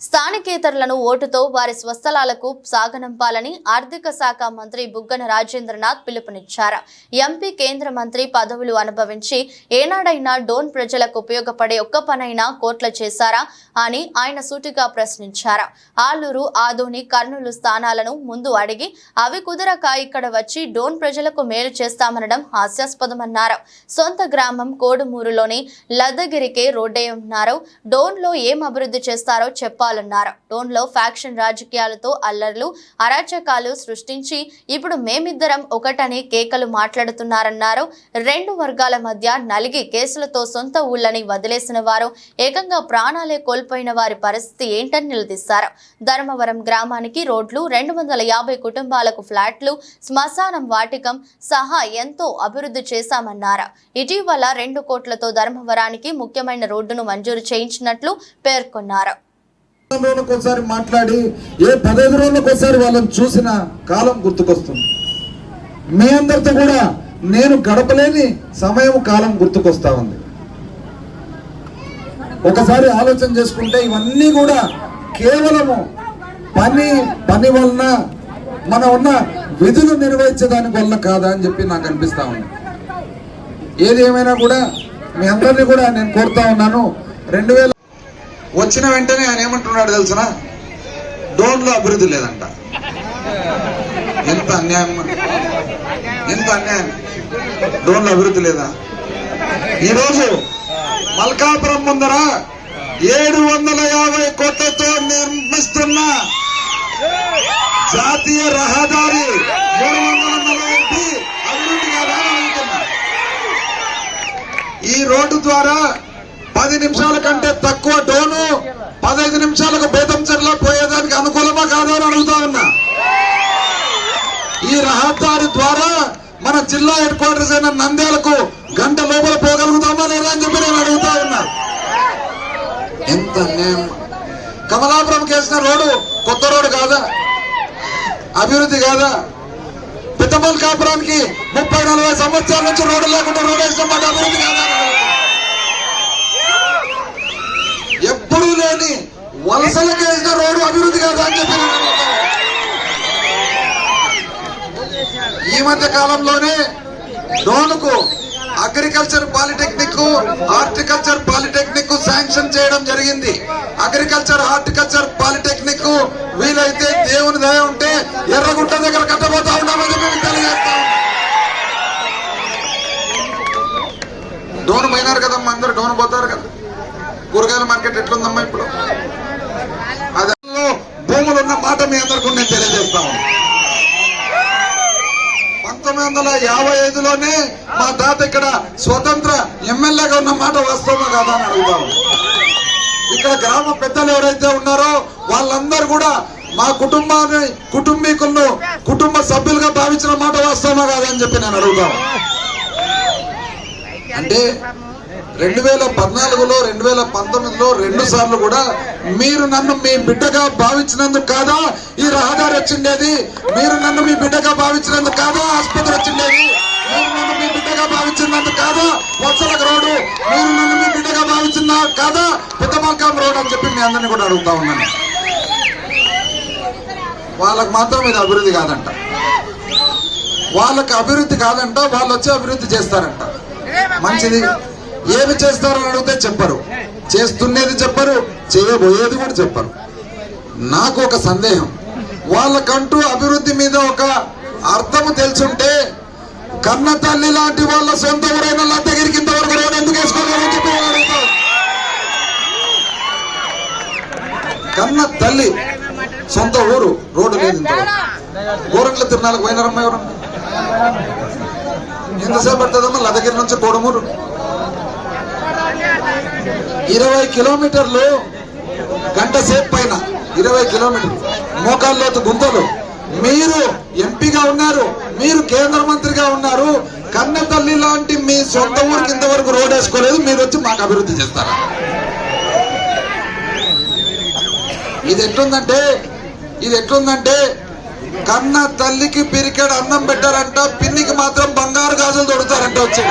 స్థానికేతరులను ఓటుతో వారి స్వస్థలాలకు సాగనంపాలని ఆర్థిక శాఖ మంత్రి బుగ్గన రాజేంద్రనాథ్ పిలుపునిచ్చారు. ఎంపీ కేంద్ర మంత్రి పదవులు అనుభవించి ఏనాడైనా డోన్ ప్రజలకు ఉపయోగపడే ఒక్క పనైనా కోట్ల చేశారా అని ఆయన సూటిగా ప్రశ్నించారు. ఆలూరు, ఆదోని, కర్నూలు స్థానాలను ముందు అడిగి అవి కుదరక ఇక్కడ వచ్చి డోన్ ప్రజలకు మేలు చేస్తామనడం హాస్యాస్పదమన్నారు. సొంత గ్రామం కోడుమూరులోని లద్దగిరికే రోడ్డేయన్నారు. డోన్లో ఏం అభివృద్ధి చేస్తారో చెప్పాలన్నారు. డోన్లో ఫ్యాక్షన్ రాజకీయాలతో అల్లర్లు, అరాచకాలు సృష్టించి ఇప్పుడు మేమిద్దరం ఒకటని కేకలు మాట్లాడుతున్నారన్నారు. రెండు వర్గాల మధ్య నలిగి కేసులతో సొంత ఊళ్ళని వదిలేసిన వారు ఏకంగా ప్రాణాలే కోల్పోయిన వారి పరిస్థితి ఏంటని నిలదీశారు. ధర్మవరం గ్రామానికి రోడ్లు, 250 కుటుంబాలకు ఫ్లాట్లు, శ్మశానం, వాటికం సహా ఎంతో అభివృద్ధి చేశామన్నారు. ఇటీవల 2 కోట్లతో ధర్మవరానికి ముఖ్యమైన రోడ్డును మంజూరు చేయించినట్లు పేర్కొన్నారు. ఒకసారి మాట్లాడి 15 రోజులకోసారి వాళ్ళని చూసిన కాలం గుర్తుకొస్తుంది. మీ అందరితో కూడా నేను గడపలేని సమయం, కాలం గుర్తుకొస్తా ఉంది. ఒకసారి ఆలోచన చేసుకుంటే ఇవన్నీ కూడా కేవలము పని వలన, మన ఉన్న విధులు నిర్వహించడానికి వల్ల కాదా అని చెప్పి నాకు అనిపిస్తా ఉంది. ఏది ఏమైనా కూడా మీ అందరినీ కూడా నేను కోరుతా ఉన్నాను. 2000 వచ్చిన వెంటనే ఆయన ఏమంటున్నాడు తెలుసునా? డోన్లో అభివృద్ధి లేదంట. ఎంత అన్యాయం, ఎంత అన్యాయం! డోన్లో అభివృద్ధి లేదా? ఈరోజు మల్కాపురం ముందర 750 కోట్లతో నిర్మిస్తున్న జాతీయ రహదారి 340 అభివృద్ధి కాదా అనుకుంటున్నా. ఈ రోడ్డు ద్వారా 10 నిమిషాల కంటే తక్కువ డోను 15 నిమిషాలకు బేతంచెర్ల పోయేదానికి అనుకూలమా కాదా అని అడుగుతా ఉన్నా. ఈ రహదారి ద్వారా మన జిల్లా హెడ్ క్వార్టర్స్ అయిన నంద్యాలకు గంట లోపల పోగలుగుతామా లేదా అని చెప్పి నేను అడుగుతా ఉన్నా. ఎంత అన్యాయం! కమలాపురం కేసిన రోడ్డు కొత్త రోడ్డు కాదా? అభివృద్ధి కాదా? పిట్టమల్కాపురానికి 30-40 సంవత్సరాల నుంచి రోడ్డు లేకుండా రోడ్డు వేసిన మాట అభివృద్ధి కాదా? ఎప్పుడు లేని వలసలకు వేసిన రోడ్డు అభివృద్ధి కాదా అని చెప్పి ఈ మధ్య కాలంలోనే డోనుకు agriculture polytechnic, horticulture polytechnic sanction చేయడం జరిగింది. అగ్రికల్చర్, హార్టికల్చర్ పాలిటెక్నిక్ వీలైతే దేవుని దయ ఉంటే ఎర్రగుంట దగ్గర కట్టబోతా ఉన్నామని చెప్పి తెలియజేస్తాం. డోను పోయినారు కదమ్మా, అందరు డోను పోతారు కదా. కూరగాయల మార్కెట్ ఎట్లుందమ్మా ఇప్పుడు? అదలో భూములు ఉన్న మాట మీ అందరికీ నేను తెలియజేస్తాను. 1955లోనే మా తాత ఇక్కడ స్వతంత్ర ఎమ్మెల్యేగా ఉన్న మాట వాస్తవమా కాదా అని అడుగుతాము. ఇక్కడ గ్రామ పెద్దలు ఎవరైతే ఉన్నారో వాళ్ళందరూ కూడా మా కుటుంబీకులను కుటుంబ సభ్యులుగా భావించిన మాట వాస్తవమా కాదా అని చెప్పి నేను అడుగుతాను. అంటే 2014లో 2019లో 2 సార్లు కూడా మీరు నన్ను మీ బిడ్డగా భావించినందుకు కాదా ఈ రహదారి వచ్చిండేది? మీరు నన్ను మీ బిడ్డగా భావించినందుకు కాదా ఆసుపత్రి వచ్చిండేది? మీరు నన్ను మీ బిడ్డగా భావించినందుకు కాదా వత్సలకు రోడ్డు? మీరు నన్ను మీ బిడ్డగా భావించిన కాదా పిట్టమల్కాం రోడ్ అని చెప్పి మీ అందరినీ కూడా అడుగుతా ఉన్నాను. వాళ్ళకు మాత్రం ఇది అభివృద్ధి కాదంట. వాళ్ళకి అభివృద్ధి కాదంట, వాళ్ళు వచ్చి అభివృద్ధి చేస్తారంట. మంచిది. ఏమి చేస్తారని అడిగితే చెప్పరు, చేస్తున్నది చెప్పరు, చేయబోయేది కూడా చెప్పరు. నాకు ఒక సందేహం, వాళ్ళకంటూ అభివృద్ధి మీద ఒక అర్థము తెలుసుంటే కన్న తల్లి లాంటి వాళ్ళ సొంత ఊరైన లద్దగిరికి ఇంతవరకు రోడ్డు ఎందుకు వేసుకోవాలని చెప్పి అడుగుతారు. కన్న తల్లి సొంత ఊరు రోడ్డు లేదు. గోరంట్ల తిరునాళ్ళకు పోయినారమ్మా ఎవరు? ఎంతసేపు పడుతుందమ్మా లద్దగిరి నుంచి కోడుమూరు? 20 కిలోమీటర్లు, గంట సేపు పైన 20 కిలోమీటర్లు, మోకాల్లోతు గుంతలు. మీరు ఎంపీగా ఉన్నారు, మీరు కేంద్ర మంత్రిగా ఉన్నారు. కన్న తల్లి లాంటి మీ సొంత ఊరికి ఇంతవరకు రోడ్ వేసుకోలేదు, మీరు వచ్చి మాకు అభివృద్ధి చేస్తారా? ఇది ఎట్లుందంటే కన్న తల్లికి పిరికెడు అన్నం పెట్టారంట, పిన్నికి మాత్రం బంగారు గాజులు తొడుతారంట వచ్చి.